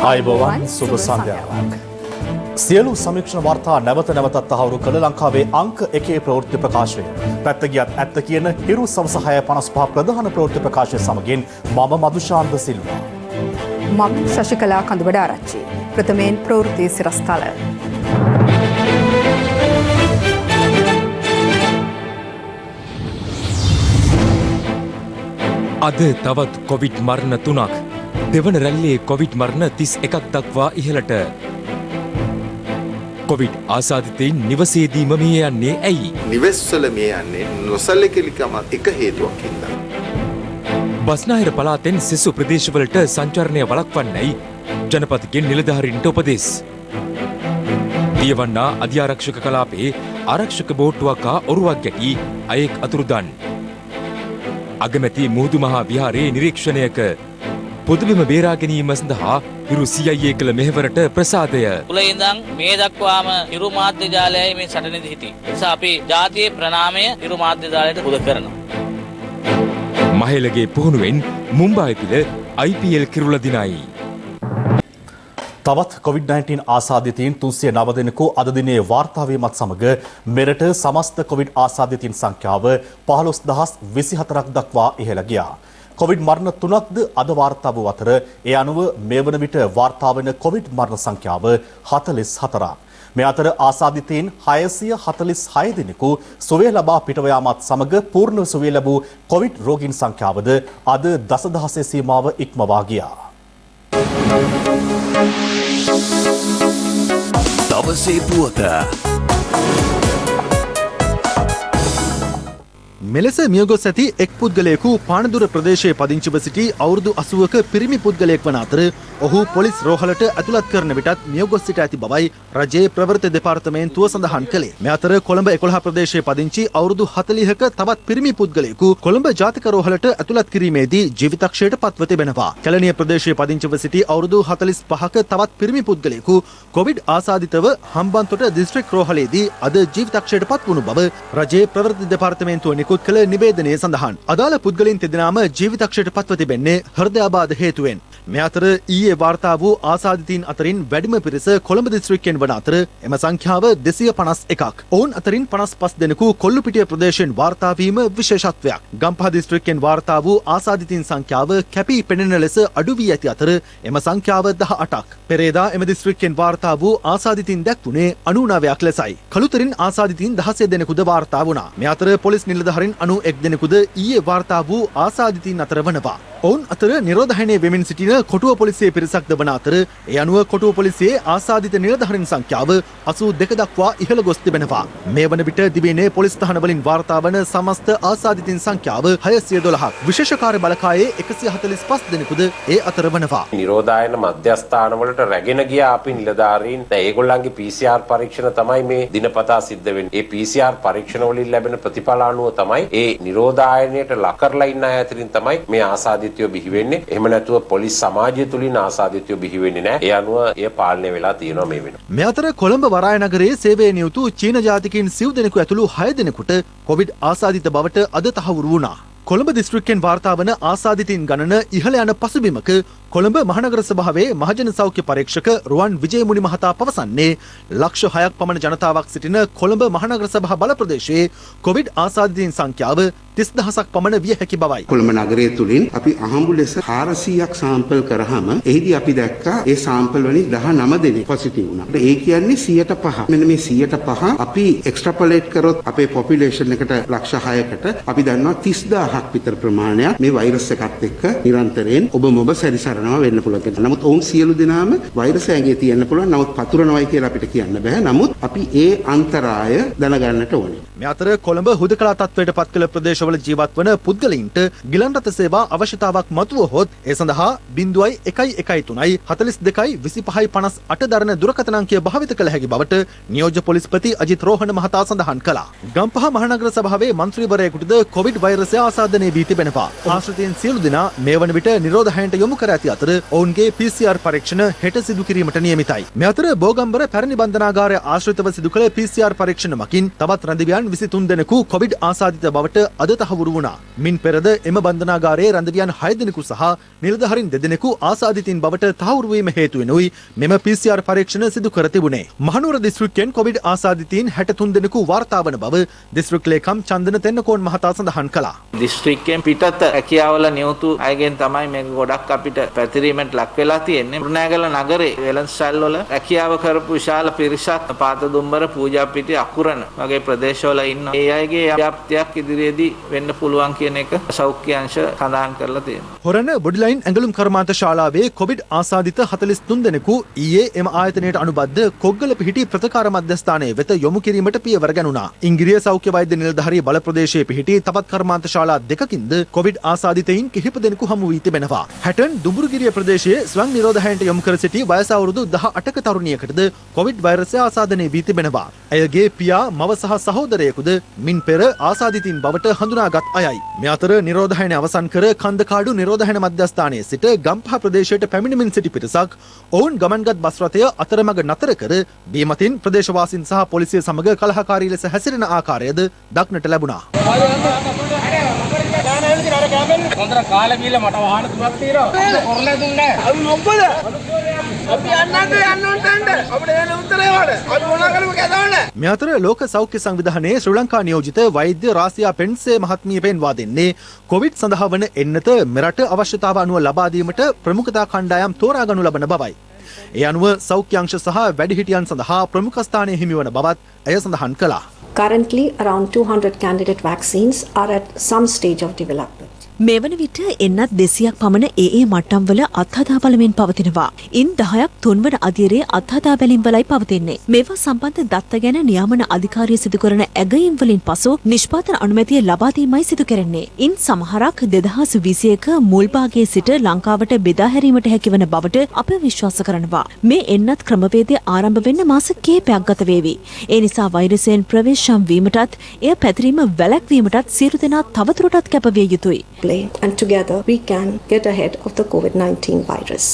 ආයුබෝවන් සුබ සන්ධ්‍යාවක්. සියලු සමීක්ෂණ වාර්තා නැවත නැවතත් තහවුරු කළ ලංකාවේ අංක 1 ප්‍රවෘත්ති ප්‍රකාශය. පැත්ත ගියත් ඇත්ත කියන හිරු සවස 6:55 ප්‍රධාන ප්‍රවෘත්ති ප්‍රකාශය සමගින් මම මදුශාන්ත සිල්වා. මම ශශිකලා කඳුබඩාරච්චි. ප්‍රථමයෙන් ප්‍රවෘත්ති සිරස්තල. අද තවත් කොවිඩ් මරණ 3ක්. දෙවන රැල්ලේ කොවිඩ් මරණ 31ක් දක්වා ඉහළට. කොවිඩ් ආසාදිතයින් නිවසේදීම මිය යන්නේ ඇයි? නිවෙස්වල මිය යන්නේ නොසැලකිලිකම එක හේතුවක් හින්දා. බස්නාහිර පළාතෙන් සෙසු ප්‍රදේශවලට සංචරණය වළක්වන්නයි ජනපතිගෙන් නිලධාරීන්ට උපදෙස්. දියවන්නා අධිආරක්ෂක කලාපයේ ආරක්ෂක බෝට්ටුවක ඔරුවක් ගැටි අයෙක් අතුරුදන්. අගමැති මුහුදු මහා විහාරයේ නිරීක්ෂණයක පොදුබිම බේරා ගැනීම සඳහා හිරු CIA කළ මෙහෙවරට ප්‍රසාදය. මුල ඉඳන් මේ දක්වාම හිරු මාධ්‍ය ජාලයයි මේ සටනේදී සිටි. ඒ නිසා අපි ජාතියේ ප්‍රණාමය හිරු මාධ්‍ය ජාලයට පුද කරනවා. මහේලගේ පුහුණුවෙන් මුම්බායි පිළ IPL කිරුළ දිනයි. තවත් COVID-19 ආසාදිතයින් 309 දෙනෙකු අද දිනේ වාර්තා වීමත් සමග මෙරට සමස්ත COVID ආසාදිතයින් සංඛ්‍යාව 15024ක් දක්වා ඉහළ ගියා. කොවිඩ් මරණ 3ක්ද අද වාර්තා වූ අතර ඒ අනුව මේ වන විට වාර්තා වන කොවිඩ් මරණ සංඛ්‍යාව 44ක්. මේ අතර ආසාදිතයින් 646 දෙනෙකු සුවය ලබා පිටව යාමත් සමග පූර්ණ සුවය ලැබූ කොවිඩ් රෝගීන් සංඛ්‍යාවද අද දසදහසේ සීමාව ඉක්මවා ගියා. දවසේ පුවත. මෙලෙස මියගොස් ඇති එක් පුද්ගලයෙකු පානදුර ප්‍රදේශයේ පදිංචිව සිටි අවුරුදු 80ක පිරිමි පුද්ගලයෙක් වන අතර ඔහු පොලිස් රෝහලට ඇතුළත් කරන විටත් මියගොස් සිට ඇති බවයි රජයේ ප්‍රවෘත්ති දෙපාර්තමේන්තුව සඳහන් කළේ. මේ අතර කොළඹ 11 ප්‍රදේශයේ පදිංචි අවුරුදු 40ක තවත් පිරිමි පුද්ගලයෙකු කොළඹ ජාතික රෝහලට ඇතුළත් කිරීමේදී ජීවිතක්ෂයට පත්ව තිබෙනවා. කැලණිය ප්‍රදේශයේ පදිංචිව සිටි අවුරුදු 45ක තවත් පිරිමි පුද්ගලයෙකු කොවිඩ් ආසාදිතව හම්බන්තොට දිස්ත්‍රික් රෝහලේදී අද ජීවිතක්ෂයට පත් වුණු බව රජයේ ප්‍රවෘත්ති දෙපාර්තමේන්තුව නිකුත් කළ නිවේදනයේ සඳහන්. අදාළ පුද්ගලයන් තිදෙනාම ජීවිතක්ෂයට පත්ව තිබෙන්නේ හෘදයාබාධ හේතුවෙන්. මේ අතර ඊයේ වාර්තා වූ ආසාදිතයින් අතරින් වැඩිම පිරිස කොළඹ දිස්ත්‍රික්කයෙන් වන අතර එම සංඛ්‍යාව 251ක්. ඔවුන් අතරින් 55 දෙනෙකු කොල්ලුපිටිය ප්‍රදේශයෙන් වාර්තා වීම විශේෂත්වයක්. ගම්පහ දිස්ත්‍රික්කයෙන් වාර්තා වූ ආසාදිතයින් සංඛ්‍යාව කැපී පෙනෙන ලෙස අඩු වී ඇති අතර එම සංඛ්‍යාව 18ක්. පෙරේදා එම දිස්ත්‍රික්කයෙන් වාර්තා වූ ආසාදිතයින් දැක්වුණේ 99ක් ලෙසයි. කළුතරින් ආසාදිතයින් 16 දෙනෙකුද වාර්තා වුණා. මේ අතර පොලිස් නිලධාරීන් 91 දෙනෙකුද ඊයේ වාර්තා වූ ආසාදිතයින් අතර වනවා. ඔවුන් අතර නිරෝධායනය වෙමින් සිටින කොටුව පොලිසියේ පිරිසක්ද වන අතර ඒ අනුව කොටුව පොලිසියේ ආසාදිත නිලධාරීන් සංඛ්‍යාව 82 දක්වා ඉහළ ගොස් තිබෙනවා. මේ වන විට දිවයිනේ පොලිස් ස්ථාන වලින් වාර්තා වන සමස්ත ආසාදිතින් සංඛ්‍යාව 612ක්. විශේෂ කාර්ය බලකායේ 145 දෙනෙකුද ඒ අතර වනවා. නිරෝධායන මධ්‍යස්ථාන වලට රැගෙන ගියා අපි නිලධාරීන්. දැන් ඒගොල්ලන්ගේ PCR පරීක්ෂණ තමයි මේ දිනපතා සිද්ධ වෙන්නේ. ඒ PCR පරීක්ෂණ වලින් ලැබෙන ප්‍රතිඵල අනුව තමයි ඒ නිරෝධායනයට ලක් කරලා ඉන්න අය අතරින් තමයි මේ ආසාදිතයෝ බිහි වෙන්නේ. එහෙම නැතුව පොලිස් සමාජය තුලින් ආසාදිතයෝ බිහි වෙන්නේ නැහැ. ඒ අනුව එය පාලනය වෙලා තියෙනවා මේ වෙනකොට. මේ අතර කොළඹ වරාය නගරයේ සේවයේ නියුතු චීන ජාතිකයින් 9 දෙනෙකු ඇතුළු 6 දෙනෙකුට කොවිඩ් ආසාදිත බවට අද තහවුරු වුණා. කොළඹ දිස්ත්‍රික්කයෙන් වාර්තා වන ආසාදිතින් ගණන ඉහළ යන පසුබිමක කොළඹ මහනගර සභාවේ මහජන සෞඛ්‍ය පරීක්ෂක රුවන් විජේමුනි මහතා පවසන්නේ ලක්ෂ 6ක් පමණ ජනතාවක් සිටින කොළඹ මහනගර සභා බල ප්‍රදේශයේ කොවිඩ් ආසාදිතින් සංඛ්‍යාව 30000ක් පමණ විය හැකි බවයි. කොළඹ නගරය තුලින් අපි අහඹු ලෙස 400ක් සාම්පල් කරාම එහිදී අපි දැක්කා ඒ සාම්පල් වලින් 19 දෙනෙක් පොසිටිව් වුණා. ඒ කියන්නේ 105. මෙන්න මේ 105 අපි එක්ස්ට්‍රපොලේට් කරොත් අපේ පොපියුලේෂන් එකට ලක්ෂ 6කට අපි දන්නවා 30000ක් විතර ප්‍රමාණයක් මේ වෛරස් එකත් එක්ක නිරන්තරයෙන් ඔබ මොබ සැරිසරනවා වෙන්න පුළුවන්. නමුත් ඔවුන් සියලු දෙනාම වෛරස් ඇඟේ තියෙන්න පුළුවන්. නමුත් පතුරනවයි කියලා අපිට කියන්න බෑ. නමුත් අපි ඒ අන්තරාය දැනගන්නට ඕනේ. මේ අතර කොළඹ හුදකලා තත්ත්වයට පත් කළ ප්‍රදේශවල ජීවත් වන පුද්ගලයින්ට ගිලන් රථ සේවා අවශ්‍යතාවක් මතුවහොත් ඒ සඳහා 0113 42 25 58 දරන දුරකථන අංකය භාවිත කළ හැකි බවට නියෝජ්‍ය පොලිස්පති අජිත් රෝහණ මහතා සඳහන් කළා. ගම්පහ මහනගර සභාවේ මන්ත්‍රීවරයෙකුටද කොවිඩ් වෛරසය ආසාදනය වී තිබෙනවා. ආශ්‍රිතයන් සියලු දෙනා මේ වන විට නිරෝධායනට යොමු කර ඇති ඇති අතර ඔවුන්ගේ PCR පරීක්ෂණ හෙට සිදු කිරීමට නියමිතයි. මේ අතර බෝගම්බර පැරණි බන්ධනාගාරය ආශ්‍රිතව සිදු කළ PCR පරීක්ෂණ මකින් තවත් රැඳවියන් 23 දෙනෙකු කොවිඩ් ආසාදිත බවට අද තහවුරු වුණා. මින් පෙරද එම බන්ධනාගාරයේ රැඳවියන් 6 දෙනෙකු සහ නිලධාරීන් 2 දෙනෙකු ආසාදිතින් බවට තහවුරු වීම හේතුවෙනුයි මෙම PCR පරීක්ෂණ සිදු කර තිබුණේ. මහනුවර දිස්ත්‍රික්කයෙන් කොවිඩ් ආසාදිතයින් 63 දෙනෙකු වාර්තා වන බව දිස්ත්‍රික් ලේකම් චන්දන තෙන්නකෝන් මහතා සඳහන් කළා. දිස්ත්‍රික්කයෙන් පිටත රැකියාවල නියුතු අයගෙන් තමයි මේක ගොඩක් අපිට පැතිරීමට ලක් වෙලා තියෙන්නේ. රුණෑගල නගරේ වෙළඳසැල් වල රැකියාව කරපු විශාල පිරිසක් පාත දුම්බර පූජාපිටිය අකුරණ වගේ ප්‍රදේශවල ඉන්න. ඒ අයගේ ව්‍යාප්තියක් ඉදිරියේදී වෙන්න පුළුවන් කියන එක සෞඛ්‍ය අංශ සඳහන් කරලා තියෙනවා. හොරණ බොඩිලයින් ඇඟලුම් කර්මාන්ත ශාලාවේ කොවිඩ් ආසාදිත 43 දෙනෙකු ඊයේ එම ආයතනයට අනුබද්ධ කොග්ගල පිහිටි ප්‍රතිකාර මධ්‍යස්ථානයේ වෙත යොමු කිරීමට පියවර ගැනුණා. ඉංග්‍රීසි සෞඛ්‍ය වෛද්‍ය නිලධාරී බල ප්‍රදේශයේ පිහිටි තවත් කර්මාන්ත ශාලා දෙකකින්ද කොවිඩ් ආසාදිතයින් කිහිප දෙනෙකු හමු වී තිබෙනවා. හැටන් දුඹුරුගිරිය ප්‍රදේශයේ ස්වයං නිරෝධහයන්ට යොමු කර සිටි වයස අවුරුදු 18ක තරුණියකටද කොවිඩ් වෛරසය ආසාදනය වී තිබෙනවා. ඇයගේ පියා, මව සහ සහෝදරයෙකුද මින් පෙර ආසාදිතින් බවට හඳුනාගත් අයයි. මේ අතර නිරෝධහයන අවසන් කර කන්දකාඩු නිරෝධහයන මධ්‍යස්ථානයේ සිට ගම්පහ ප්‍රදේශයට පැමිණෙමින් සිටි පිරිසක් ඔවුන් ගමන්ගත් බස් රථය අතරමඟ නතර කර බීමතින් ප්‍රදේශවාසීන් සහ පොලිසිය සමග කලහකාරී ලෙස හැසිරෙන ආකාරයද දක්නට ලැබුණා. හොඳට කාලේ ගිහලා මට වාහන තුනක් තියෙනවා. කොරලා දුන්නේ නැහැ. අපි මොකද? අපි යන්න ඕනට අපිට එන උත්තරේ වල. අපි මොනවා කරමු කැදවන්න. මේ අතර ලෝක සෞඛ්‍ය සංවිධානයේ ශ්‍රී ලංකා නියෝජිත වෛද්‍ය රාසියා පෙන්සේ මහත්මිය පෙන්වා දෙන්නේ කොවිඩ් සඳහා වන එන්නත මෙරට අවශ්‍යතාව අනුව ලබා දීමට ප්‍රමුඛතා කණ්ඩායම් තෝරාගනු ලබන බවයි. ඒ අනුව සෞඛ්‍ය අංශ සහ වැඩිහිටියන් සඳහා ප්‍රමුඛ ස්ථානය හිමිවන බවත් ඇය සඳහන් කළා. Currently, around 200 candidate vaccines are at some stage of development. මේ වන විට එන්නත් 200ක් පමණ ඒ මට්ටම්වල අත්හදා බලමින් පවතිනවා. ඉන් 10ක් තුන්වන අධීරයේ අත්හදා බැලීම් වලයි පවතින්නේ. මේවා සම්බන්ධ දත්ත ගැන නියාමන අධිකාරිය සිදු කරන ඇගයීම් වලින් පසු නිෂ්පාදන අනුමැතිය ලබා දීමයි සිදු කෙරෙන්නේ. ඉන් සමහරක් 2021 මුල් භාගයේ සිට ලංකාවට බෙදා හැරීමට හැකිවන බවට අප විශ්වාස කරනවා. මේ එන්නත් ක්‍රමවේදය ආරම්භ වෙන්න මාස කිහිපයක් ගත වේවි. ඒ නිසා වෛරසයෙන් ප්‍රවේශම් වීමටත් එය පැතිරීම වැළැක්වීමටත් සියලු දෙනා තවදුරටත් කැපවිය යුතුයි. And together we can get ahead of the COVID-19 virus.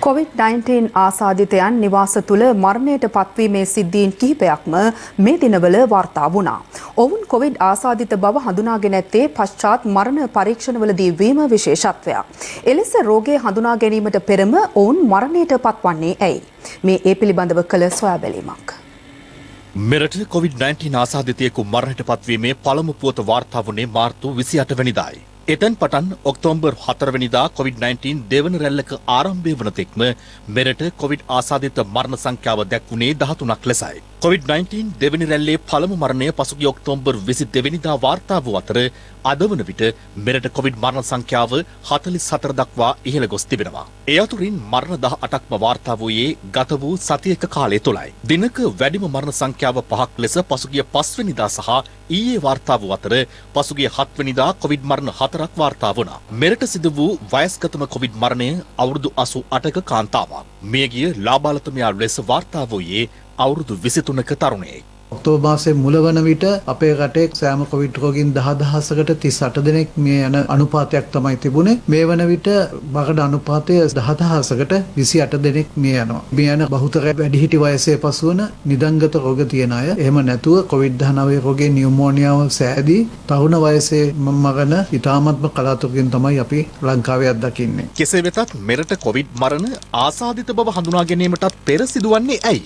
COVID-19 ආසාදිතයන් නිවාස තුළ මරණයට පත්වීමේ සිද්ධීන් කිහිපයක්ම මේ දිනවල වාර්තා වුණා. ඔවුන් කොවිඩ් ආසාදිත බව හඳුනාගෙන ඇත්තේ පශ්චාත් මරණ පරීක්ෂණවලදී වීම විශේෂත්වයක්. එලෙස රෝගය හඳුනා ගැනීමට පෙරම ඔවුන් මරණයට පත්වන්නේ ඇයි? මේ ඒ පිළිබඳව කළ සොයා බැලීමක්. මෙරට COVID-19 ආසාදිතයෙකු මරණයට පත්වීමේ පළමු පුවත වාර්තා වුණේ මාර්තු 28 වෙනිදායි. එතෙන් පටන් ඔක්තෝබර් 4 වෙනිදා COVID-19 දෙවන රැල්ලක ආරම්භය වන තෙක්ම මෙරට COVID ආසාදිත මරණ සංඛ්‍යාව දැක්වුණේ 13ක් ලෙසයි. COVID-19 දෙවනි රැල්ලේ පළමු මරණය පසුගිය ඔක්තෝබර් 22 වෙනිදා වාර්තා වූ අතර අද වන විට මෙරට COVID මරණ සංඛ්‍යාව 44 දක්වා ඉහළ ගොස් තිබෙනවා. ඒ අතුරින් මරණ 18ක්ම වාර්තා වූයේ ගත වූ සතියක කාලය තුලයි. දිනක වැඩිම මරණ සංඛ්‍යාව 5ක් ලෙස පසුගිය 5 වෙනිදා සහ ඊයේ වාර්තා වූ අතර පසුගිය 7 වෙනිදා COVID මරණ 4ක් වාර්තා වුණා. මෙරට සිදු වූ වයස්ගතම COVID මරණය අවුරුදු 88ක කාන්තාවක්. මියගිය ලාබාලතුමියා ලෙස වාර්තා වූයේ අවුරුදු 23ක තරුණයෙක්. ඔක්තෝබර් මාසයේ මුල වන විට අපේ රටේ සෑම කොවිඩ් රෝගීන් 10000කට 38 දෙනෙක් මිය යන අනුපාතයක් තමයි තිබුණේ. මේ වන විට මරණ අනුපාතය 10000කට 28 දෙනෙක් මිය යනවා. මිය යන බහුතරය වැඩිහිටි වයසේ පසුවන නිදන්ගත රෝග තියෙන අය. එහෙම නැතුව COVID-19 රෝගේ නියුමෝනියාව සෑදී තරුණ වයසේ මරණ ඉතාමත්ම කලාතුරකින් තමයි අපි ලංකාවේ අත්දකින්නේ. කෙසේ වෙතත් මෙරට COVID මරණ ආසාදිත බව හඳුනා ගැනීමටත් පෙර සිදුවන්නේ ඇයි?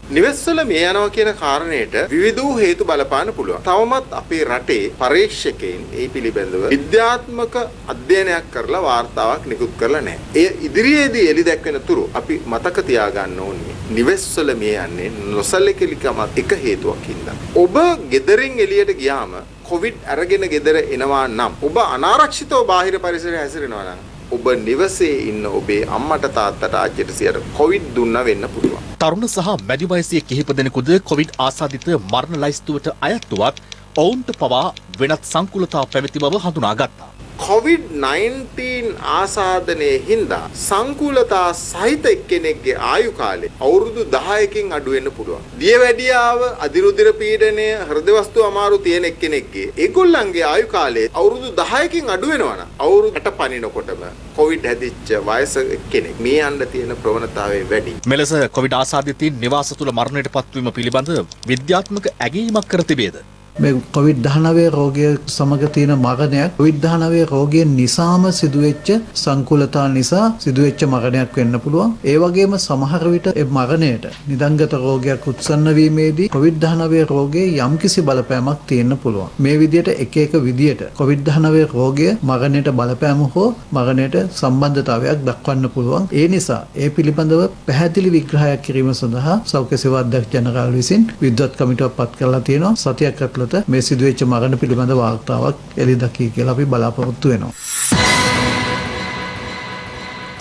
නිවෙස්වල මේ යනවා කියන කාරණයට විවිධ වූ හේතු බලපාන්න පුළුවන්. තවමත් අපේ රටේ පරීක්ෂකයන් ඒ පිළිබඳව විද්‍යාත්මක අධ්‍යයනයක් කරලා වාර්තාවක් නිකුත් කරලා නැහැ. එය ඉදිරියේදී එළි දැක්වෙන තුරු අපි මතක තියාගන්න ඕනේ. නිවෙස්වල මේ යන්නේ නොසලකලිකමත් එක හේතුවක් හින්දා. ඔබ ගෙදරින් එළියට ගියාම කොවිඩ් අරගෙන ගෙදර එනවා නම් ඔබ අනාරක්ෂිතව බාහිර පරිසරයේ හැසිරෙනවා නම් ඔබ නිවසේ ඉන්න ඔබේ අම්මට තාත්තට ආච්චිට සියට කොවිඩ් දුන්නා වෙන්න පුළුවන්. තරුණ සහ මැදි වයසේ කිහිප දෙනෙකුද කොවිඩ් ආසාදිත මරණ ලයිස්තුවට අයත් වුවත් ඔවුන්ට පවා වෙනත් සංකුලතා පැවති බව හඳුනාගත්තා. COVID-19 ආසාදනයේ හින්දා සංකූලතා සහිත එක්කෙනෙක්ගේ ආයු කාලය අවුරුදු 10කින් අඩු වෙන්න පුළුවන්. දියවැඩියාව, අධිරුධිර පීඩනය, හෘද වස්තු අමාරු තියෙන එක්කෙනෙක්ගේ ඒගොල්ලන්ගේ ආයු කාලය අවුරුදු 10කින් අඩු වෙනවා නම් අවුරුදු 60 පනිනකොටම COVID හැදිච්ච වයස එක්කෙනෙක් මේ යන්න තියෙන ප්‍රවණතාවය වැඩි. මෙලෙස කොවිඩ් ආසාදිතයින් නිවාස තුළ මරණයට පත්වීම පිළිබඳ විද්‍යාත්මක ඇගීමක් කර තිබේද? මේ COVID-19 රෝගය සමග තියෙන මරණයක් COVID-19 රෝගයෙන් නිසාම සිදුවෙච්ච සංකූලතා නිසා සිදුවෙච්ච මරණයක් වෙන්න පුළුවන්. ඒ වගේම සමහර විට ඒ මරණයට නිදන්ගත රෝගයක් උත්සන්න වීමේදී COVID-19 රෝගයේ යම්කිසි බලපෑමක් තියෙන්න පුළුවන්. මේ විදිහට එක එක විදිහට COVID-19 රෝගය මරණයට බලපෑම හෝ මරණයට සම්බන්ධතාවයක් දක්වන්න පුළුවන්. ඒ නිසා ඒ පිළිබඳව පැහැදිලි විග්‍රහයක් කිරීම සඳහා සෞඛ්‍ය සේවා අධ්‍යක්ෂ ජනරාල් විසින් විද්වත් කමිටුවක් පත් කරලා තියෙනවා. සතියක් මේ සිදුවෙච්ච මරණ පිළිබඳ වාර්තාවක් එළි දකී කියලා අපි බලාපොරොත්තු වෙනවා.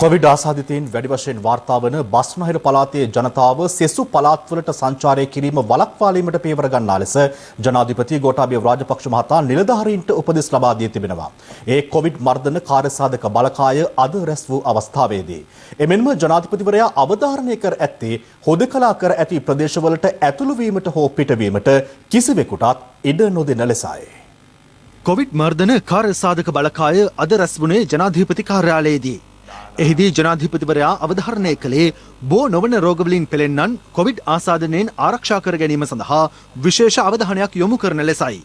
කොවිඩ් ආසාදිතයින් වැඩි වශයෙන් වාර්තා වන බස්නාහිර පළාතේ ජනතාව සෙසු පළාත්වලට සංචාරය කිරීම වළක්වාලීමට පියවර ගන්නා ලෙස ජනාධිපති ගෝඨාභය රාජපක්ෂ මහතා නිලධාරීන්ට උපදෙස් ලබා දී තිබෙනවා. ඒ කොවිඩ් මර්ධන කාර්යසාධක බලකාය අද රැස් වූ අවස්ථාවේදී එමෙන්ම ජනාධිපතිවරයා අවධාරණය කර ඇත්තේ හොදකලා කර ඇති ප්‍රදේශවලට ඇතුළු වීමට හෝ පිටවීමට කිසිවෙකුටත් ඉඩ නොදෙන ලෙසයි. කොවිඩ් මර්ධන කාර්යසාධක බලකාය අද රැස් වුණේ ජනාධිපති කාර්යාලයේදී. එහිදී ජනාධිපතිවරයා අවධාරණය කළේ බෝ නොවන රෝගවලින් පෙළෙන්නන් කොවිඩ් ආසාදනයෙන් ආරක්ෂා කර ගැනීම සඳහා විශේෂ අවධානයක් යොමු කරන ලෙසයි.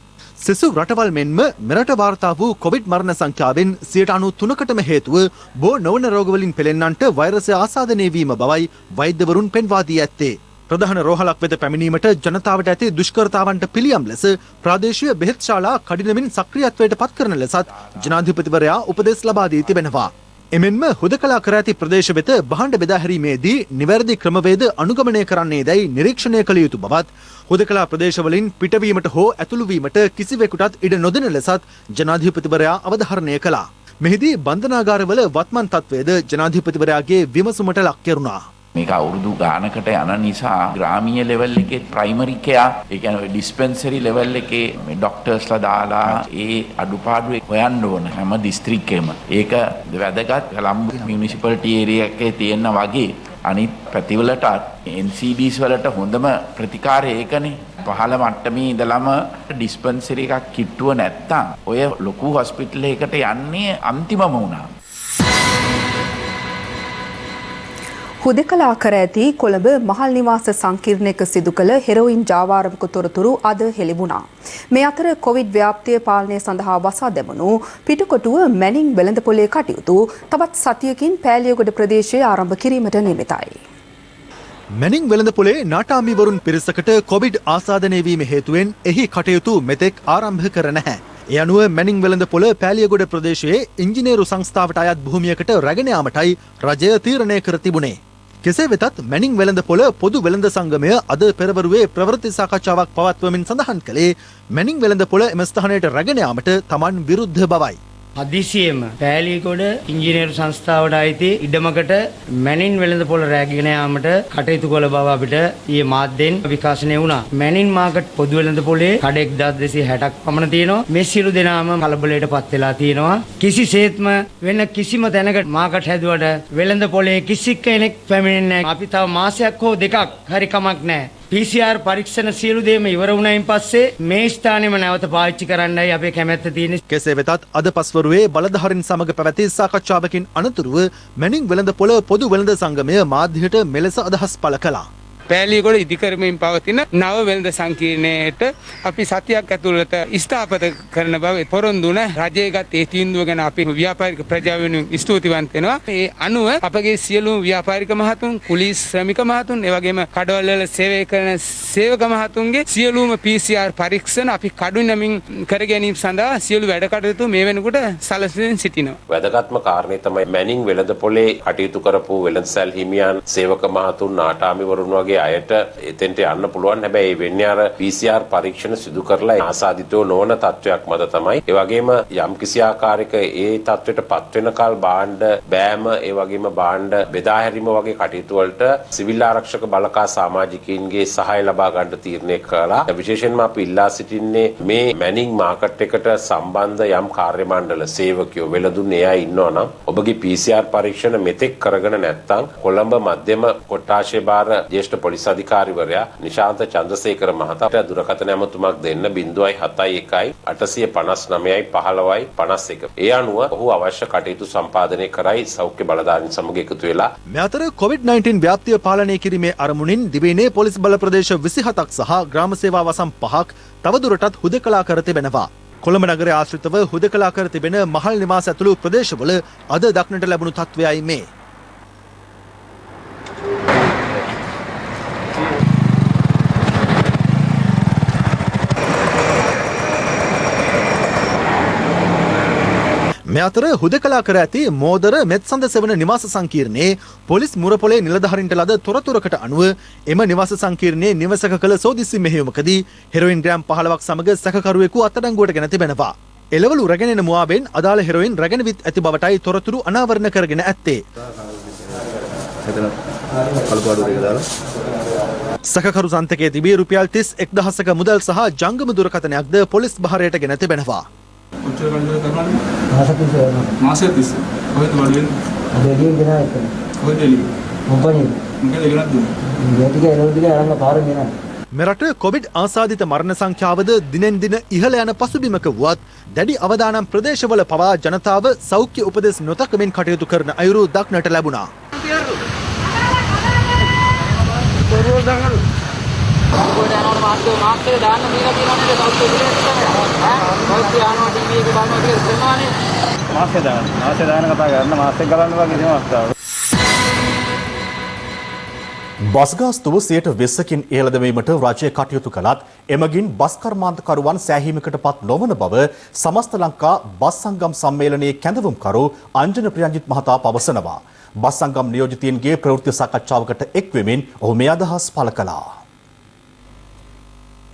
සෙසු රටවල් මෙන්ම මෙරට වාර්තා වූ කොවිඩ් මරණ සංඛ්‍යාවෙන් 93%කටම හේතුව බෝ නොවන රෝගවලින් පෙළෙන්නන්ට වෛරසය ආසාදනය වීම බවයි වෛද්‍යවරුන් පෙන්වා දී ඇත්තේ. ප්‍රධාන රෝහලක් වෙත පැමිණීමට ජනතාවට ඇති දුෂ්කරතාවන්ට පිළියම් ලෙස ප්‍රාදේශීය බෙහෙත් ශාලා කඩිනමින් සක්‍රියත්වයට පත් කරන ලෙසත් ජනාධිපතිවරයා උපදෙස් ලබා දී තිබෙනවා. එමෙන්ම හුදකලා කර ඇති ප්‍රදේශ වෙත භාණ්ඩ බෙදා හැරීමේදී නිවැරදි ක්‍රමවේද අනුගමනය කරන්නේදැයි නිරීක්ෂණය කළ යුතු බවත් හුදකලා ප්‍රදේශවලින් පිටවීමට හෝ ඇතුළු වීමට කිසිවෙකුටත් ඉඩ නොදෙන ලෙසත් ජනාධිපතිවරයා අවධාරණය කළා. මෙහිදී බන්ධනාගාරවල වත්මන් තත්ත්වයේද ජනාධිපතිවරයාගේ විමසුමට ලක් කෙරුණා. මේක අවුරුදු ගානකට යන නිසා ග්‍රාමීය ලෙවල් එකේ ප්‍රයිමරි කෙයා ඒ කියන්නේ ඩිස්පෙන්සරි ලෙවල් එකේ මේ ડોක්ටර්ස්ලා දාලා ඒ අඩුපාඩු හොයන්න ඕන හැම දිස්ත්‍රික්කෙම. ඒක වැදගත්. කොළඹ මියුනිසිපැලිටි ඒරියා එකේ තියෙන වගේ අනිත් පැතිවලට NCDs වලට හොඳම ප්‍රතිකාරය ඒකනේ. පහළ මට්ටමේ ඉඳලම ඩිස්පෙන්සරි එකක් කිට්ටුව නැත්තම් ඔය ලොකු හොස්පිටල් එකකට යන්නේ අන්තිමම වුණා. හුදකලා කර ඇති කොළඹ මහල් නිවාස සංකීර්ණයක සිදු කළ හෙරොයින් ජාවාරමක තොරතුරු අද හෙළි වුණා. මේ අතර කොවිඩ් ව්‍යාප්තිය පාලනය සඳහා වසා දැමුණු පිටකොටුව මැනින් වෙළඳපොලේ කටයුතු තවත් සතියකින් පෑලියගොඩ ප්‍රදේශයේ ආරම්භ කිරීමට නියමිතයි. මැනින් වෙළඳපොලේ නාටාමිවරුන් පිරිසකට කොවිඩ් ආසාදනය වීම හේතුවෙන් එහි කටයුතු මෙතෙක් ආරම්භ කර නැහැ. ඒ අනුව මැනින් වෙළඳපොළ පෑලියගොඩ ප්‍රදේශයේ ඉංජිනේරු සංස්ථාවට අයත් භූමියකට රැගෙන යාමටයි රජය තීරණය කර තිබුණේ. කෙසේ වෙතත් මැනින් වෙළඳපොළ පොදු වෙළඳ සංගමය අද පෙරවරුවේ ප්‍රවෘත්ති සාකච්ඡාවක් පවත්වමින් සඳහන් කළේ මැනින් වෙළඳපොළ එම ස්ථානයට රැගෙන යාමට Taman විරුද්ධ බවයි. හදිසියෙම පෑලියගොඩ ඉංජිනේරු සංස්ථාවට අයිති ඉඩමකට මැනින් වෙළඳපොළ රැගෙන යාමට කටයුතු කළ බව අපිට ඊයේ මාධ්‍යෙන් විකාශනය වුණා. මැනින් මාකට් පොදු වෙළඳපොලේ කඩ 1260ක් පමණ තියෙනවා. මේ සියලු දෙනාම කලබලයට පත් වෙලා තියෙනවා. කිසිසේත්ම වෙන කිසිම තැනකට මාකට් හැදුවට වෙළඳපොලේ කිසි කෙනෙක් පැමිණෙන්නේ නැහැ. අපි තව මාසයක් හෝ දෙකක් හරි කමක් නැහැ. PCR පරීක්ෂණ සියලු දේම ඉවර වුණයින් පස්සේ මේ ස්ථානෙම නැවත පාවිච්චි කරන්නයි අපේ කැමැත්ත තියෙන්නේ. කෙසේ වෙතත් අද පස්වරුවේ බලධාරීන් සමග පැවති සාකච්ඡාවකින් අනතුරුව මැනින් වෙළඳපොළ පොදු වෙළඳ සංගමය මාධ්‍යයට මෙලෙස අදහස් පළ කළා. පෑලියගොඩ ඉදිකරමින් පවතින නව වෙළඳ සංකීර්ණයට අපි සතියක් ඇතුළත ස්ථාපිත කරන බව පොරොන්දු වුණ රජයේ ගත් ඒ තීන්දුව ගැන අපි ව්‍යාපාරික ප්‍රජාව වෙනුවෙන් ස්තුතිවන්ත වෙනවා. ඒ අනුව අපගේ සියලුම ව්‍යාපාරික මහතුන්, කුලීස් ශ්‍රමික මහතුන්, ඒ වගේම කඩවල වල සේවය කරන සේවක මහතුන්ගේ සියලුම PCR පරීක්ෂණ අපි කඩිනමින් කර ගැනීම සඳහා සියලු වැඩ කටයුතු මේ වෙනකොට සැලසෙමින් සිටිනවා. වැදගත්ම කාරණේ තමයි මැනින් වෙළඳපොලේ කටයුතු කරපු වෙළඳසැල් හිමියන්, සේවක මහතුන්, නාටාමිවරුන් වගේ වගේ අයට එතෙන්ට යන්න පුළුවන්. හැබැයි ඒ වෙන්නේ අර PCR පරීක්ෂණ සිදු කරලා ආසාදිතව නොවන තත්වයක් මත තමයි. ඒ වගේම යම් කිසි ආකාරයක ඒ තත්වයට පත් වෙනකල් භාණ්ඩ බෑම ඒ වගේම භාණ්ඩ බෙදා හැරීම වගේ කටයුතු වලට සිවිල් ආරක්ෂක බලකා සමාජිකයින්ගේ සහාය ලබා ගන්න තීරණය කළා. විශේෂයෙන්ම අපි ඉල්ලා සිටින්නේ මේ මැනින් මාකට් එකට සම්බන්ධ යම් කාර්ය මණ්ඩල සේවකයෝ වෙළඳුන් එයා ඉන්නවා නම් ඔබගේ PCR පරීක්ෂණ මෙතෙක් කරගෙන නැත්නම් කොළඹ මධ්‍යම කොට්ටාශය භාර ජ්‍යෙෂ්ඨ පොලිස් අධිකාරිවරයා නිශාන්ත චන්ද්‍රසේකර මහතාට දුරකථන ඇමතුමක් දෙන්න 071 859යි 15යි 51. ඒ අනුව ඔහු අවශ්‍ය කටයුතු සම්පාදනය කරයි සෞඛ්‍ය බලධාරීන් සමග එකතු වෙලා. මේ අතර COVID-19 ව්‍යාප්තිය පාලනය කිරීමේ අරමුණින් දිවයිනේ පොලිස් බල ප්‍රදේශ 27ක් සහ ග්‍රාම සේවා වසම් 5ක් තවදුරටත් හුදකලා කර තිබෙනවා. කොළඹ නගරය ආශ්‍රිතව හුදකලා කර තිබෙන මහල් නිවාස ඇතුළු ප්‍රදේශවල අද දක්නට ලැබුණු තත්ත්වයයි මේ. මේ අතර හුදකලා කර ඇති මෝදර මෙත්සඳ සෙවන නිවාස සංකීර්ණයේ පොලිස් මුරපොලේ නිලධාරීන්ට ලද තොරතුරකට අනුව එම නිවාස සංකීර්ණයේ නිවසක කළ සෝදිසි මෙහෙයුමකදී හෙරොයින් ග්‍රෑම් 15ක් සමග සැකකරුවෙකු අත්අඩංගුවට ගෙන තිබෙනවා. එළවලු රැගෙන එන මුවාවෙන් අදාළ හෙරොයින් රැගෙන විත් ඇති බවටයි තොරතුරු අනාවරණ කරගෙන ඇත්තේ. සැකකරු සන්තකයේ තිබී රුපියල් 31,000ක මුදල් සහ ජංගම දුරකථනයක්ද පොලිස් භාරයට ගෙන තිබෙනවා. කොච්චර කන්දර කරනවද? මාසෙ 30. කොහෙද වඩුවෙන්නේ? අද එළියෙන් ගෙනා එක. කොහෙද එළිය? මොකද? මොකද ගෙනත් දුන්නේ? ඊටික එළවලුටික අරන් පාරෙන් ගෙනා. මෙරට කොවිඩ් ආසාදිත මරණ සංඛ්‍යාවද දිනෙන් දින ඉහළ යන පසුබිමක වුවත් දැඩි අවදානම් ප්‍රදේශවල පවා ජනතාව සෞඛ්‍ය උපදෙස් නොතකමින් කටයුතු කරන අයුරු දක්නට ලැබුණා. බස් ගාස්තුව 20%කින් ඉහළ දැමීමට රජය කටයුතු කළත් එමගින් බස් කර්මාන්තකරුවන් සෑහීමකට පත් නොවන බව සමස්ත ලංකා බස් සංගම් සම්මේලනයේ කැඳවුම්කරු අංජන ප්‍රියන්ජිත් මහතා පවසනවා. බස් සංගම් නියෝජිතයින්ගේ ප්‍රවෘත්ති සාකච්ඡාවකට එක් වෙමින් ඔහු මේ අදහස් පළ කළා.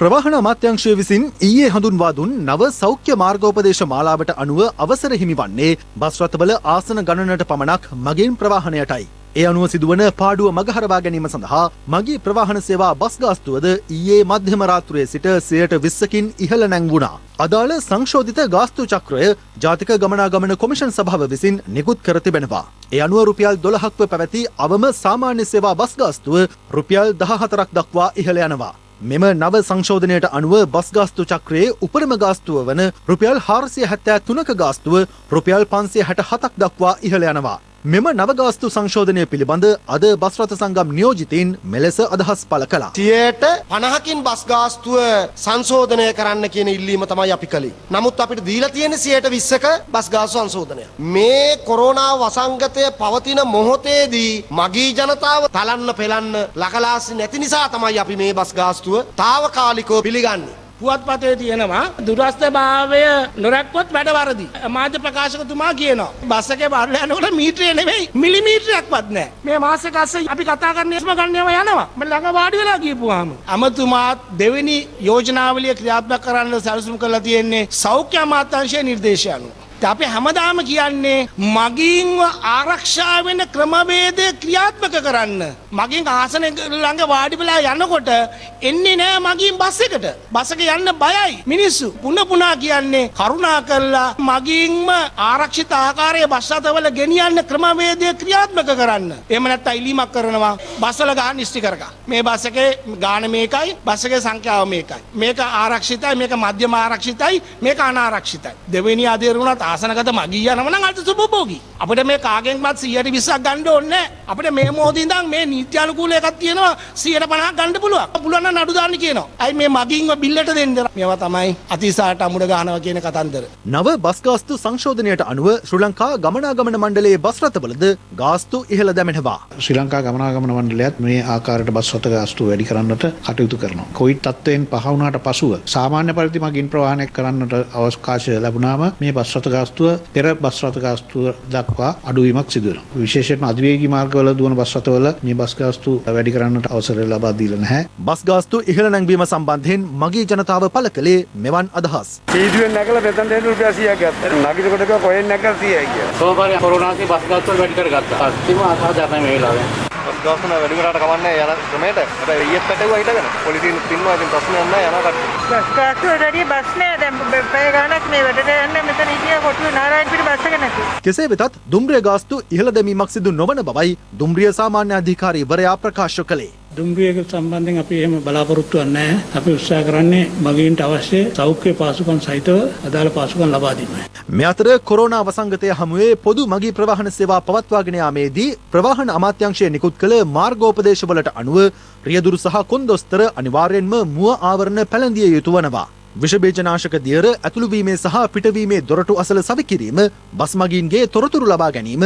ප්‍රවාහන අමාත්‍යාංශය විසින් ඊයේ හඳුන්වා දුන් නව සෞඛ්‍ය මාර්ගෝපදේශ මාලාවට අනුව අවසර හිමිවන්නේ බස් රථවල ආසන ගණනට පමණක් මගින් ප්‍රවාහනයටයි. ඒ අනුව සිදුවන පාඩුව මගහරවා ගැනීම සඳහා මගී ප්‍රවාහන සේවා බස් ගාස්තුවද ඊයේ මධ්‍යම රාත්‍රියේ සිට 120කින් ඉහළ නැංවුණා. අදාළ සංශෝධිත ගාස්තු චක්‍රය ජාතික ගමනාගමන කොමිෂන් සභාව විසින් නිකුත් කර තිබෙනවා. ඒ අනුව රුපියල් 12ක්ව පැවති අවම සාමාන්‍ය සේවා බස් ගාස්තුව රුපියල් 14ක් දක්වා ඉහළ යනවා. මෙම නව සංශෝධනයට අනුව බස් ගාස්තු චක්‍රයේ උපරිම ගාස්තුව වන රුපියල් 473ක ගාස්තුව රුපියල් 567ක් දක්වා ඉහළ යනවා. මෙම නවගාස්තු සංශෝධනය පිළිබඳ අද බස් රථ සංගම් නියෝජිතයින් මෙලෙස අදහස් පළ කළා. 50කින් බස් ගාස්තුව සංශෝධනය කරන්න කියන ඉල්ලීම තමයි අපි කළේ. නමුත් අපිට දීලා තියෙන 20%ක බස් ගාස්තු සංශෝධනය. මේ කොරෝනා වසංගතය පවතින මොහොතේදී මගී ජනතාව තලන්න පෙලන්න ලකලාසි නැති නිසා තමයි අපි මේ බස් ගාස්තුව తాවකාලිකව පිළිගන්නේ. පුවත්පතේ තියෙනවා දුරස්ථභාවය නොරැක්කොත් වැඩ වරදි. මාධ්‍ය ප්‍රකාශකතුමා කියනවා බස් එකේ බාරල යනකොට මීටරය නෙවෙයි මිලිමීටරයක්වත් නැහැ. මේ මාසෙක අස්සේ අපි කතා කරන්නේ ඉස්ම ගන්නව යනවා. මම ළඟ වාඩි වෙලා ගිහපුවාම අමතුමා දෙවෙනි යෝජනාවලිය ක්‍රියාත්මක කරන්න සැලසුම් කරලා තියෙන්නේ සෞඛ්‍ය අමාත්‍යාංශයේ නිර්දේශය අනුව. අපි හැමදාම කියන්නේ මගින්ව ආරක්ෂා වෙන ක්‍රමවේදය ක්‍රියාත්මක කරන්න. මගින් ආසන ළඟ වාඩි වෙලා යනකොට එන්නේ නෑ මගින් බස් එකට. බස් එක යන්න බයයි මිනිස්සු. පුනා කියන්නේ කරුණා කරලා මගින්ම ආරක්ෂිත ආකාරයේ බස් රථවල ගෙනියන්න ක්‍රමවේදය ක්‍රියාත්මක කරන්න. එහෙම නැත්නම් ඉල්ලීමක් කරනවා බස් වල ගාන ස්ටිකර් එක. මේ බස් එකේ ගාන මේකයි, බස් එකේ සංඛ්‍යාව මේකයි. මේක ආරක්ෂිතයි, මේක මධ්‍යම ආරක්ෂිතයි, මේක අනාරක්ෂිතයි. දෙවෙනි අධීරුණත් ආසනගත මගී යනව නම් අල්ට සුබභෝගී. අපිට මේ කාගෙන්වත් 120ක් ගන්න ඕනේ නැහැ. අපිට මේ මොහොතින් ඉඳන් මේ නීති අනුකූල එකක් තියෙනවා 150ක් ගන්න පුළුවන්. පුළුවන් නම් නඩු දාන්න කියනවා. අයි මේ මගින්ව බිල්ලට දෙන්න. මේවා තමයි අතිසාරට අමුඩ ගන්නවා කියන කතන්දර. නව බස් ගාස්තු සංශෝධනයට අනුව ශ්‍රී ලංකා ගමනාගමන මණ්ඩලයේ බස් රථවලද ගාස්තු ඉහළ දැමෙනවා. ශ්‍රී ලංකා ගමනාගමන මණ්ඩලයත් මේ ආකාරයට බස් රථ ගාස්තු වැඩි කරන්නට කටයුතු කරනවා. කොවිඩ් තත්ත්වයෙන් පහ වුණාට පසුව සාමාන්‍ය පරිදි මගින් ප්‍රවාහනය කරන්නට අවකාශය ලැබුණාම මේ බස් රථ ගාස්තුව පෙර බස් රථ ගාස්තුව දක්වා අඩුවීමක් සිදු වෙනවා. විශේෂයෙන්ම අධිවේගී මාර්ගවල දුවන බස් රථවල මේ බස් ගාස්තු වැඩි කරන්නට අවසරය ලබා දීලා නැහැ. බස් ගාස්තු ඉහළ නැංවීම සම්බන්ධයෙන් මගී ජනතාව පළ කළේ මෙවන් අදහස්. සීදුවෙන් නැගලා මෙතනට එන්න රුපියල් 100ක් ගත්තා. නගිනකොට කිව්වා කොහෙන් නැගලා 100යි කියලා. සෝපාරි කොරෝනාවේ බස් ගාස්තු වැඩි කරගත්තා. අත්තිම අසාධාරණයි මේ වෙලාවේ. බස් ගාස්තු වැඩි කරාට කමන්නේ යන ක්‍රමයට. හැබැයි ඊයේත් පැටවුවා හිටගෙන. පොලිසියෙන් පින්නවා ඉතින් ප්‍රශ්නයක් නැහැ යනවා කට්ටිය. බස් ගාස්තු වැඩි බස් නෑ දැන් පැය ගාණක් මේ වැඩට යන්නේ මෙතන ඉතියා කොටුවේ නාරායන්පිට බස් එක නැති. කෙසේ වෙතත් දුම්රිය ගාස්තු ඉහළ දැමීමක් සිදු නොවන බවයි දුම්රිය සාමාන්‍ය අධිකාරීවරයා ප්‍රකාශ කළේ. දුම්රියක සම්බන්ධයෙන් අපි එහෙම බලාපොරොත්තු වෙන්නේ නැහැ. අපි උත්සාහ කරන්නේ මගීන්ට අවශ්‍ය සෞඛ්‍ය පාසුකම් සහිතව අදාළ පාසුකම් ලබා දීමයි. මේ අතර කොරෝනා වසංගතය හමුවේ පොදු මගී ප්‍රවාහන සේවා පවත්වාගෙන යාමේදී ප්‍රවාහන අමාත්‍යාංශය නිකුත් කළ මාර්ගෝපදේශවලට අනුව රියදුරු සහ කොන්දොස්තර අනිවාර්යෙන්ම මුව ආවරණ පැළඳිය යුතු වනවා. විෂබීජනාශක දියර ඇතුළුවීමේ සහ පිටවීමේ දොරටු අසල සවිකිරීම, බස් මගීන්ගේ තොරතුරු ලබා ගැනීම,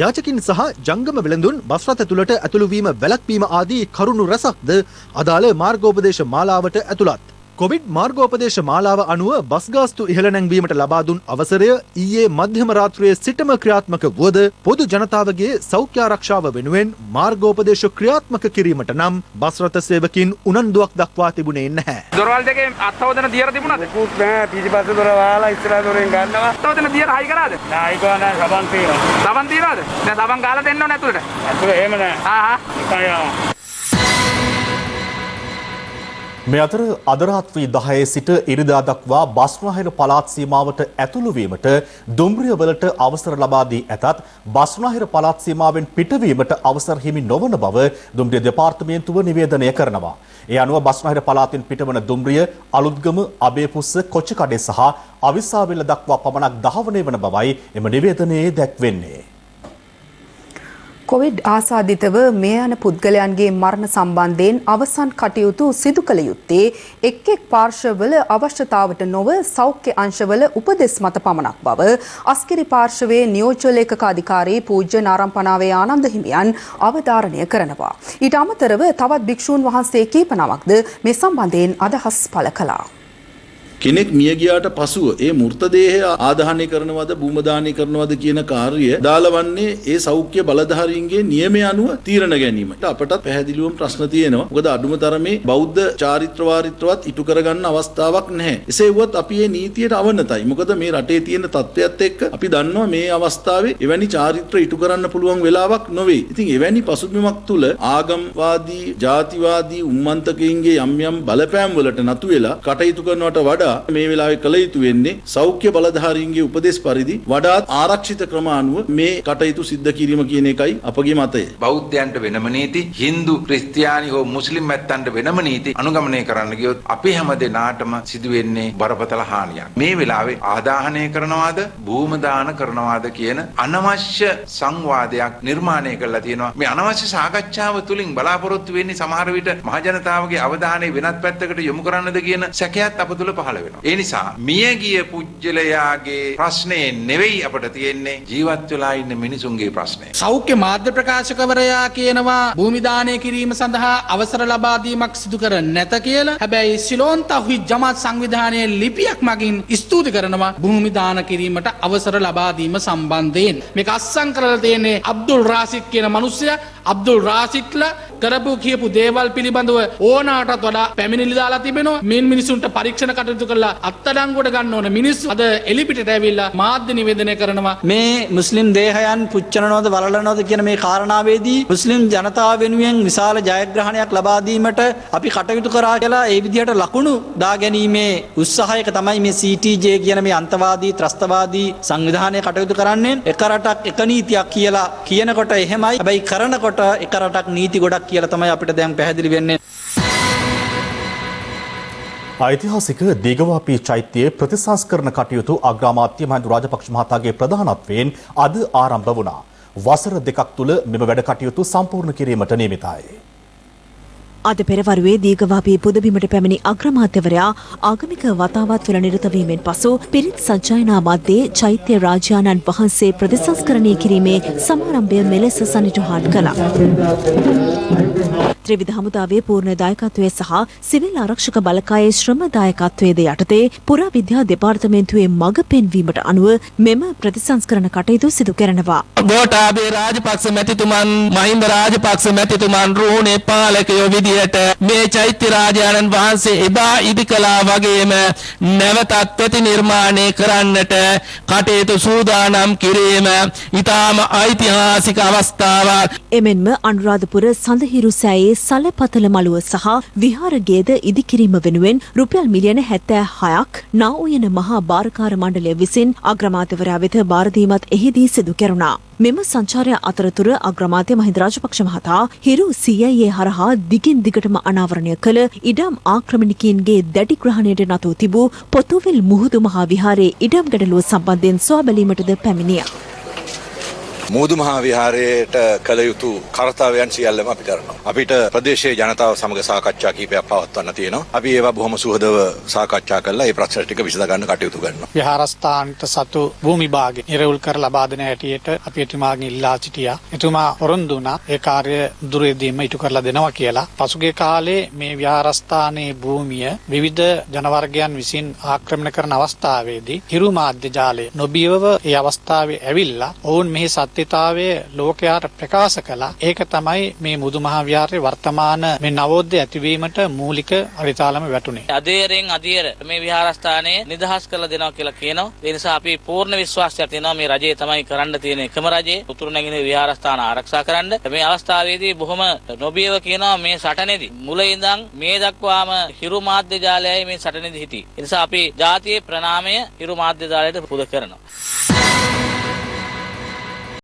යාචකින් සහ ජංගම වෙළඳුන් බස් රථ තුළට ඇතුළුවීම වැළැක්වීම ආදී කරුණු රැසක්ද අදාළ මාර්ගෝපදේශ මාලාවට ඇතුළත්. කොවිඩ් මාර්ගෝපදේශ මාලාව අනුව බස් ගාස්තු ඉහළ නැංවීමට ලබා දුන් අවසරය ඊයේ මධ්‍යම රාත්‍රියේ සිටම ක්‍රියාත්මක වුවද පොදු ජනතාවගේ සෞඛ්‍ය ආරක්ෂාව වෙනුවෙන් මාර්ගෝපදේශ ක්‍රියාත්මක කිරීමට නම් බස් රථ සේවකින් උනන්දුවක් දක්වා තිබුණේ නැහැ. දොරවල් දෙකේ අත්හොදන දියර තිබුණාද? කුත් නෑ පිටිපස්සේ දොර වහලා ඉස්සරහ දොරෙන් ගන්නවා. අත්හොදන දියර හයි කරාද? නෑ ඒක නෑ සබන් තියෙනවා. සබන් තියනවද? දැන් සබන් ගාලා දෙන්න ඕනේ ඇතුළට. ඇතුළේ එහෙම නෑ. ආ මේ අතර අද රාත්‍රී 10 සිට ඉරිදා දක්වා බස්නාහිර පළාත් සීමාවට ඇතුළු වීමට දුම්රිය වලට අවසර ලබා දී ඇතත් බස්නාහිර පළාත් සීමාවෙන් පිටවීමට අවසර හිමි නොවන බව දුම්රිය දෙපාර්තමේන්තුව නිවේදනය කරනවා. ඒ අනුව බස්නාහිර පළාතෙන් පිටවන දුම්රිය අලුත්ගම, අබේපුස්ස, කොච්චකඩේ සහ අවිස්සාවෙල්ල දක්වා පමණක් දහවනය වන බවයි එම නිවේදනයේ දැක්වෙන්නේ. කොවිඩ් ආසාදිතව මේ යන පුද්ගලයන්ගේ මරණ සම්බන්ධයෙන් අවසන් කටයුතු සිදු කළ යුත්තේ එක් එක් පාර්ශවවල අවශ්‍යතාවට නොව සෞඛ්‍ය අංශවල උපදෙස් මත පමණක් බව අස්කිරි පාර්ශවයේ නියෝජ්‍ය ලේකකාධිකාරී පූජ්‍ය නාරම්පනාවේ ආනන්ද හිමියන් අවධාරණය කරනවා. ඊට අමතරව තවත් භික්ෂූන් වහන්සේ කීප නමක්ද මේ සම්බන්ධයෙන් අදහස් පළ කළා. කෙනෙක් මිය ගියාට පසුව ඒ මෘතදේහය ආදාහනය කරනවද භූමදානය කරනවද කියන කාර්යය දාලවන්නේ ඒ සෞඛ්‍ය බලධාරීන්ගේ නියමය අනුව තීරණ ගැනීමට. අපටත් පැහැදිලිවම ප්‍රශ්න තියෙනවා. මොකද අඩුම තරමේ බෞද්ධ චාරිත්‍ර වාරිත්‍රවත් ඉටු කරගන්න අවස්ථාවක් නැහැ. එසේ වුවත් අපි මේ නීතියට අවනතයි. මොකද මේ රටේ තියෙන තත්ත්වයක් එක්ක අපි දන්නවා මේ අවස්ථාවේ එවැනි චාරිත්‍ර ඉටු කරන්න පුළුවන් වෙලාවක් නොවේ. ඉතින් එවැනි පසුබිමක් තුල ආගම්වාදී, ජාතිවාදී උම්මන්තකයින්ගේ යම් යම් බලපෑම් වලට නතු වෙලා කටයුතු කරනවට වඩා මේ වෙලාවේ කළ යුතු වෙන්නේ සෞඛ්‍ය බලධාරීන්ගේ උපදෙස් පරිදි වඩාත් ආරක්ෂිත ක්‍රම අනුව මේ කටයුතු සිද්ධ කිරීම කියන එකයි අපගේ මතය. බෞද්ධයන්ට වෙනම නීති, Hindu, ක්‍රිස්තියානි හෝ මුස්ලිම් ඇත්තන්ට වෙනම නීති අනුගමනය කරන්න ගියොත් අපි හැම දෙනාටම සිදු වෙන්නේ බරපතල හානියක්. මේ වෙලාවේ ආදාහනය කරනවාද, භූම දාන කරනවාද කියන අනවශ්‍ය සංවාදයක් නිර්මාණය කරලා තියෙනවා. මේ අනවශ්‍ය සාකච්ඡාව තුලින් බලාපොරොත්තු වෙන්නේ සමහර විට මහජනතාවගේ අවධානය වෙනත් පැත්තකට යොමු කරන්නද කියන සැකයක් අප තුල පහළ වෙනවා. ඒ නිසා මියගිය පුජ්‍යලයාගේ ප්‍රශ්නේ නෙවෙයි අපට තියෙන්නේ ජීවත් වෙලා ඉන්න මිනිසුන්ගේ ප්‍රශ්නේ. සෞඛ්‍ය මාධ්‍ය ප්‍රකාශකවරයා කියනවා භූමි දානය කිරීම සඳහා අවසර ලබා දීමක් සිදු කර නැත කියලා. හැබැයි සිලෝන් තව්හීද් ජමාත් සංවිධානයේ ලිපියක් මගින් ස්තුති කරනවා භූමි දාන කිරීමට අවසර ලබා දීම සම්බන්ධයෙන්. මේක අත්සන් කරලා තියෙන්නේ අබ්දුල් රාසික් කියන මිනිස්සයා. අබ්දුල් රාසික්ලා කරපු කියපු දේවල් පිළිබඳව ඕනාටත් වඩා පැමිණිලි දාලා තිබෙනවා. මේ මිනිසුන්ට පරීක්ෂණ කටයුතු කරලා අත්අඩංගුවට ගන්න ඕන මිනිස්සු අද එලිපිටට ඇවිල්ලා මාධ්‍ය නිවේදනය කරනවා. මේ මුස්ලිම් දේහයන් පුච්චනවද වලලනවද කියන මේ කාරණාවේදී මුස්ලිම් ජනතාව වෙනුවෙන් විශාල ජයග්‍රහණයක් ලබා දීමට අපි කටයුතු කරා කියලා ඒ විදිහට ලකුණු දා ගැනීමේ උත්සාහයක තමයි මේ CTJ කියන මේ අන්තවාදී ත්‍රස්තවාදී සංවිධානය කටයුතු කරන්නේ. එක රටක් එක නීතියක් කියලා කියනකොට එහෙමයි. හැබැයි කරනකොට එක රටක් නීති ගොඩක් කියලා තමයි අපිට දැන් පැහැදිලි වෙන්නේ. ඓතිහාසික දීඝවාපී චෛත්‍යයේ ප්‍රතිසංස්කරණ කටයුතු අග්‍රාමාත්‍ය මහින්ද රාජපක්ෂ මහතාගේ ප්‍රධානත්වයෙන් අද ආරම්භ වුණා. වසර දෙකක් තුළ මෙම වැඩ කටයුතු සම්පූර්ණ කිරීමට නියමිතයි. අද පෙරවරුවේ දීඝවාපී පුදබිමට පැමිණි අග්‍රාමාත්‍යවරයා ආගමික වතාවත් වල නිරත වීමෙන් පසු පිරිත් සජ්ජායනා මැද්දේ චෛත්‍ය රාජානන් වහන්සේ ප්‍රතිසංස්කරණය කිරීමේ සමාරම්භය මෙලෙස සනිටුහන් කළා. ත්‍රිවිධ හමුදාවේ පූර්ණ දායකත්වයේ සහ සිවිල් ආරක්ෂක බලකායේ ශ්‍රම දායකත්වයේද යටතේ පුරාවිද්‍යා දෙපාර්තමේන්තුවේ මඟ පෙන්වීමට අනුව මෙම ප්‍රතිසංස්කරණ කටයුතු සිදු කරනවා. ගෝඨාභය රාජපක්ෂ මැතිතුමන් මහින්ද රාජපක්ෂ මැතිතුමන් රුහුණේ පාලකයෝ විදියට මේ චෛත්‍ය රාජානන් වහන්සේ එදා ඉදිකලා වගේම නැවතත් ප්‍රතිනිර්මාණය කරන්නට කටයුතු සූදානම් කිරීම ඉතාම ඓතිහාසික අවස්ථාවක්. එමෙන්ම අනුරාධපුර සඳහිරු සෑයේ සලපතල මළුව සහ විහාර ගේද ඉදිකිරීම වෙනුවෙන් රුපියල් මිලියන 76ක් නා උයන මහා භාරකාර මණ්ඩලය විසින් අග්‍රාමාත්‍යවරයා වෙත බාර දීමත් එහිදී සිදු කෙරුණා. මෙම සංචාරය අතරතුර අග්‍රාමාත්‍ය මහින්ද රාජපක්ෂ මහතා හිරු CIA හරහා දිගින් දිගටම අනාවරණය කළ ඉඩම් ආක්‍රමණිකයින්ගේ දැඩි ග්‍රහණයට නතු තිබූ පොතුවිල් මුහුදු මහා විහාරයේ ඉඩම් ගැටලුව සම්බන්ධයෙන් සොයා බැලීමටද පැමිණියා. මුහුදු මහා විහාරයට කළ යුතු කර්තව්‍යයන් සියල්ලම අපි කරනවා. අපිට ප්‍රදේශයේ ජනතාව සමග සාකච්ඡා කිහිපයක් පවත්වන්න තියෙනවා. අපි ඒවා බොහොම සුහදව සාකච්ඡා කරලා ඒ ප්‍රශ්න ටික විසඳ ගන්න කටයුතු කරනවා. විහාරස්ථානට සතු භූමි භාගය නිරවුල් කර ලබා දෙන හැටියට අපි එතුමාගෙන් ඉල්ලා සිටියා. එතුමා පොරොන්දු වුණා ඒ කාර්ය දුරේදීම ඉටු කරලා දෙනවා කියලා. පසුගිය කාලේ මේ විහාරස්ථානයේ භූමිය විවිධ ජනවර්ගයන් විසින් ආක්‍රමණය කරන අවස්ථාවේදී හිරු මාධ්‍ය ජාලය නොබියව ඒ අවස්ථාවේ ඇවිල්ලා ඔවුන් මෙහි සත්‍යතාවය ලෝකයාට ප්‍රකාශ කළා. ඒක තමයි මේ මුදු මහා විහාරයේ වර්තමාන මේ නවෝදය ඇතිවීමට මූලික අරිතාලම වැටුනේ. අධීරයෙන් අධීර මේ විහාරස්ථානයේ නිදහස් කරලා දෙනවා කියලා කියනවා. ඒ නිසා අපි පූර්ණ විශ්වාසයක් තියෙනවා මේ රජය තමයි කරන්න තියෙන එකම රජය උතුරු නැගෙනහිර විහාරස්ථාන ආරක්ෂා කරන්න. මේ අවස්ථාවේදී බොහොම නොබියව කියනවා මේ සටනේදී මුල ඉඳන් මේ දක්වාම හිරු මාධ්‍ය ජාලයයි මේ සටනේදී හිටියේ. ඒ නිසා අපි ජාතියේ ප්‍රණාමය හිරු මාධ්‍ය ජාලයට පුද කරනවා.